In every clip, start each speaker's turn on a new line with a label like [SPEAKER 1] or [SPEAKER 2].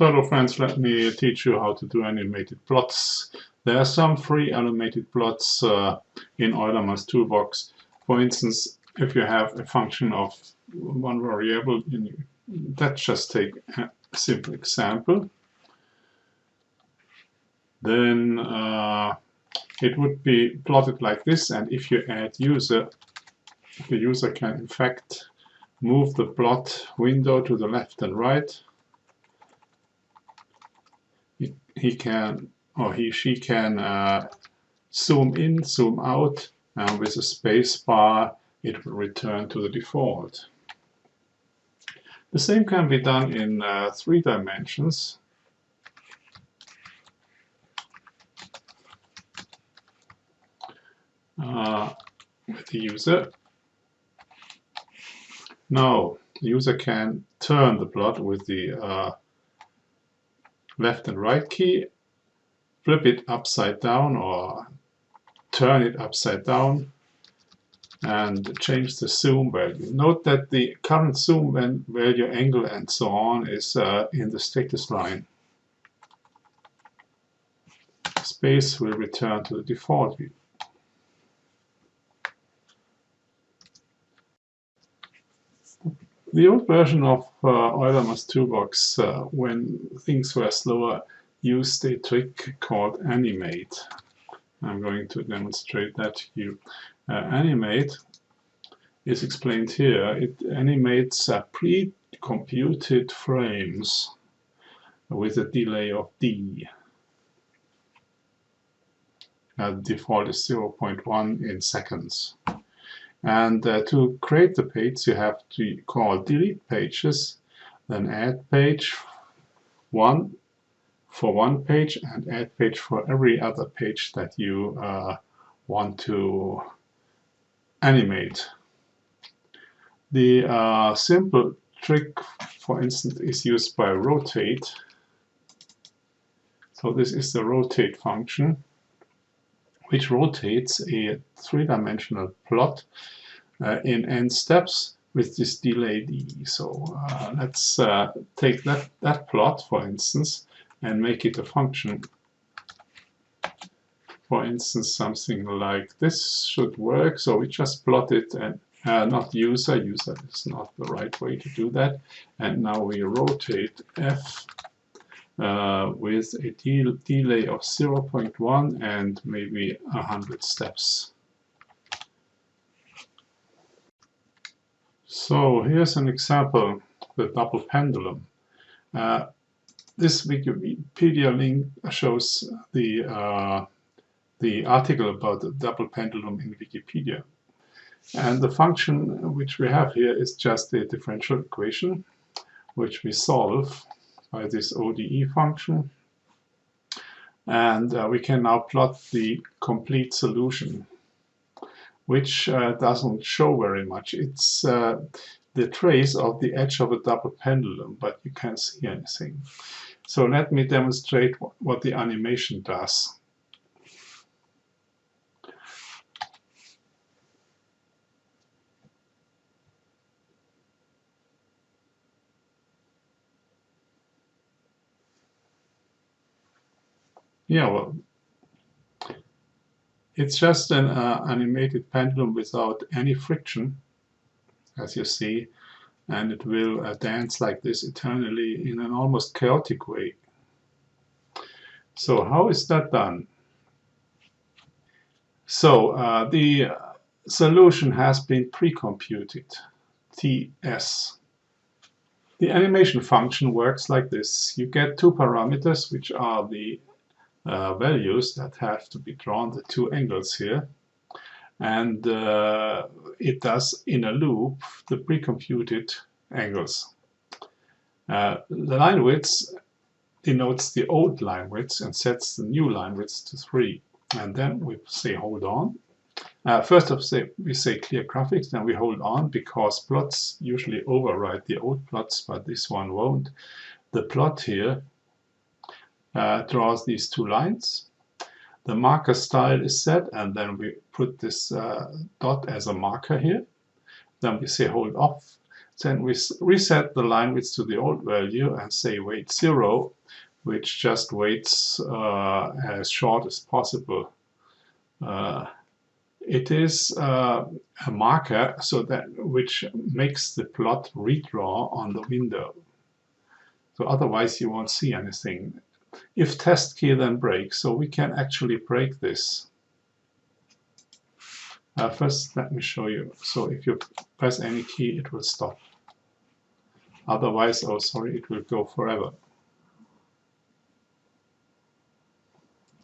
[SPEAKER 1] So hello friends, let me teach you how to do animated plots. There are some free animated plots in Euler Math Toolbox. For instance, if you have a function of one variable, let's just take a simple example. Then it would be plotted like this, and if you add user, the user can in fact move the plot window to the left and right. He can, or she can zoom in, zoom out, and with a space bar it will return to the default. The same can be done in 3 dimensions. With the user. Now, the user can turn the plot with the left and right key, flip it upside down or turn it upside down, and change the zoom value. Note that the current zoom value, angle, and so on is in the status line. Space will return to the default view. The old version of Euler Math Toolbox, when things were slower, used a trick called animate. I'm going to demonstrate that to you. Animate is explained here. It animates pre-computed frames with a delay of d. Default is 0.1 in seconds. And to create the page, you have to call delete pages, then add page 1 for one page, and add page for every other page that you want to animate. The simple trick, for instance, is used by rotate. So this is the rotate function, which rotates a 3-dimensional plot in n steps with this delay d. So let's take that plot, for instance, and make it a function. For instance, something like this should work. So we just plot it, and not user is not the right way to do that. And now we rotate f with a delay of 0.1 and maybe 100 steps. So here's an example, the double pendulum. This Wikipedia link shows the article about the double pendulum in Wikipedia. And the function which we have here is just a differential equation, which we solve by this ODE function, and we can now plot the complete solution, which doesn't show very much. It's the trace of the edge of a double pendulum, but you can't see anything. So let me demonstrate what the animation does. Yeah, well, it's just an animated pendulum without any friction, as you see, and it will dance like this eternally in an almost chaotic way. So how is that done? So the solution has been pre-computed, TS. The animation function works like this. You get 2 parameters, which are the values that have to be drawn, the 2 angles here, and it does in a loop the pre-computed angles. The line width denotes the old line width and sets the new line width to 3. And then we say hold on. First we say clear graphics, then we hold on, because plots usually override the old plots, but this one won't. The plot here draws these 2 lines. The marker style is set, and then we put this dot as a marker here. Then we say hold off. Then we reset the line width to the old value and say weight 0, which just waits as short as possible. It is a marker so that which makes the plot redraw on the window. So otherwise you won't see anything. If test key then breaks, so we can actually break this. First, let me show you. So if you press any key, it will stop. Otherwise, oh sorry, it will go forever.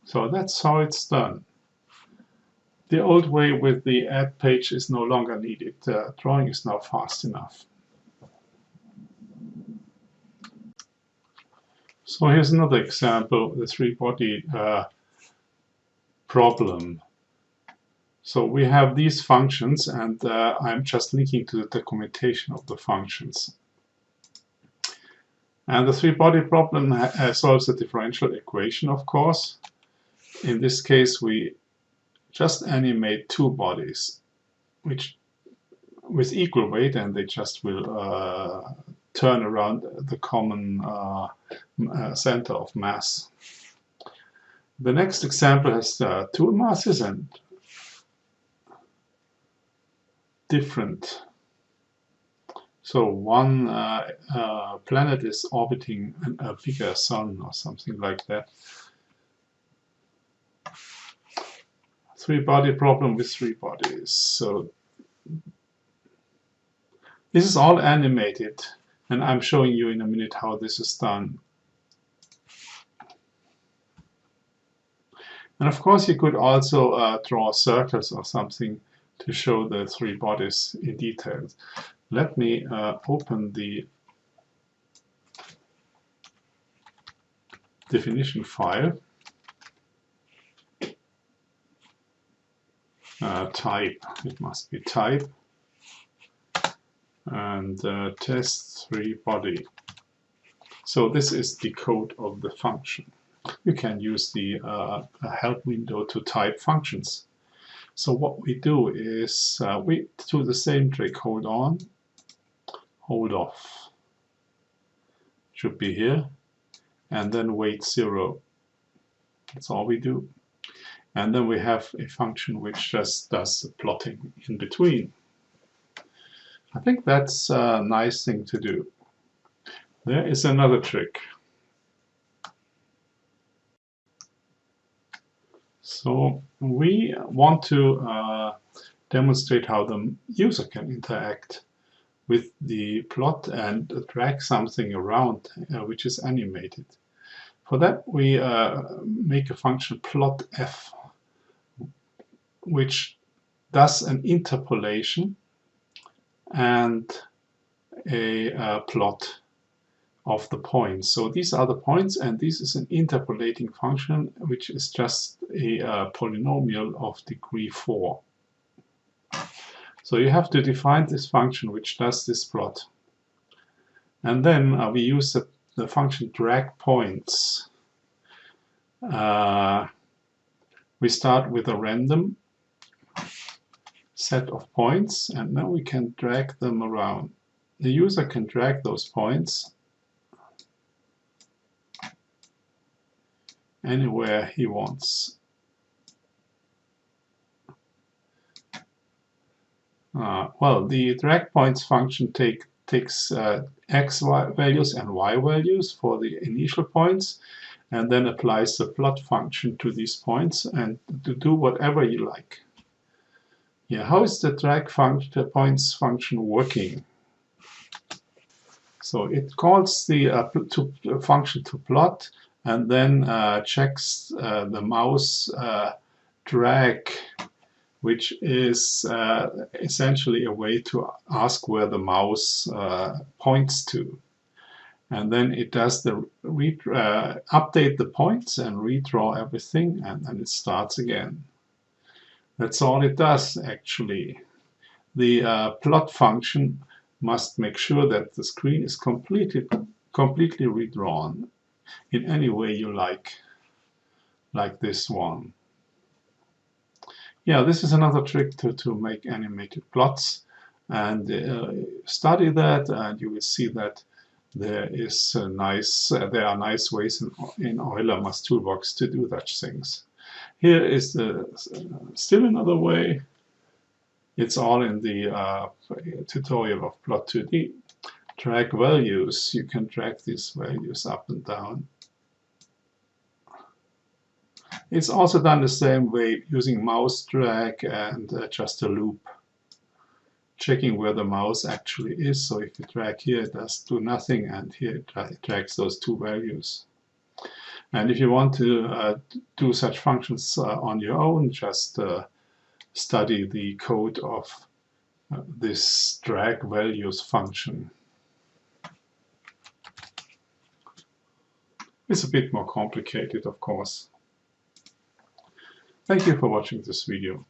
[SPEAKER 1] So that's how it's done. The old way with the add page is no longer needed. Drawing is now fast enough. So here's another example, the three-body problem. So we have these functions, and I'm just linking to the documentation of the functions. And the three-body problem solves a differential equation, of course. In this case, we just animate two bodies, which with equal weight, and they just will turn around the common center of mass. The next example has two masses and different. So one planet is orbiting a bigger sun or something like that. Three-body problem with three bodies. So this is all animated, and I'm showing you in a minute how this is done. And of course you could also draw circles or something to show the three bodies in detail. Let me open the definition file. Type, it must be type, and test three body. So this is the code of the function. You can use the help window to type functions. So what we do is we do the same trick. Hold on, hold off. Should be here, and then weight 0. That's all we do. And then we have a function which just does the plotting in between. I think that's a nice thing to do. There is another trick. So we want to demonstrate how the user can interact with the plot and drag something around which is animated. For that we make a function plotf, which does an interpolation and a plot of the points. So these are the points, and this is an interpolating function, which is just a polynomial of degree 4. So you have to define this function which does this plot. And then we use the function drag points. We start with a random set of points, and then we can drag them around. The user can drag those points anywhere he wants. Well, the drag points function takes x values and y values for the initial points, and then applies the plot function to these points and to do whatever you like. Yeah, how is the drag points function working? So it calls the function to plot, and then checks the mouse drag, which is essentially a way to ask where the mouse points to. And then it does the update the points and redraw everything, and then it starts again. That's all it does, actually. The plot function must make sure that the screen is completely redrawn in any way you like this one. Yeah, this is another trick to make animated plots. and study that, and you will see that there are nice ways in Euler Math Toolbox to do such things. Here is still another way. It's all in the tutorial of Plot2D. Drag values. You can drag these values up and down. It's also done the same way using mouse drag and just a loop, checking where the mouse actually is. So if you drag here, it does do nothing, and here it drags those two values. And if you want to do such functions on your own, just study the code of this drag values function. It's a bit more complicated, of course. Thank you for watching this video.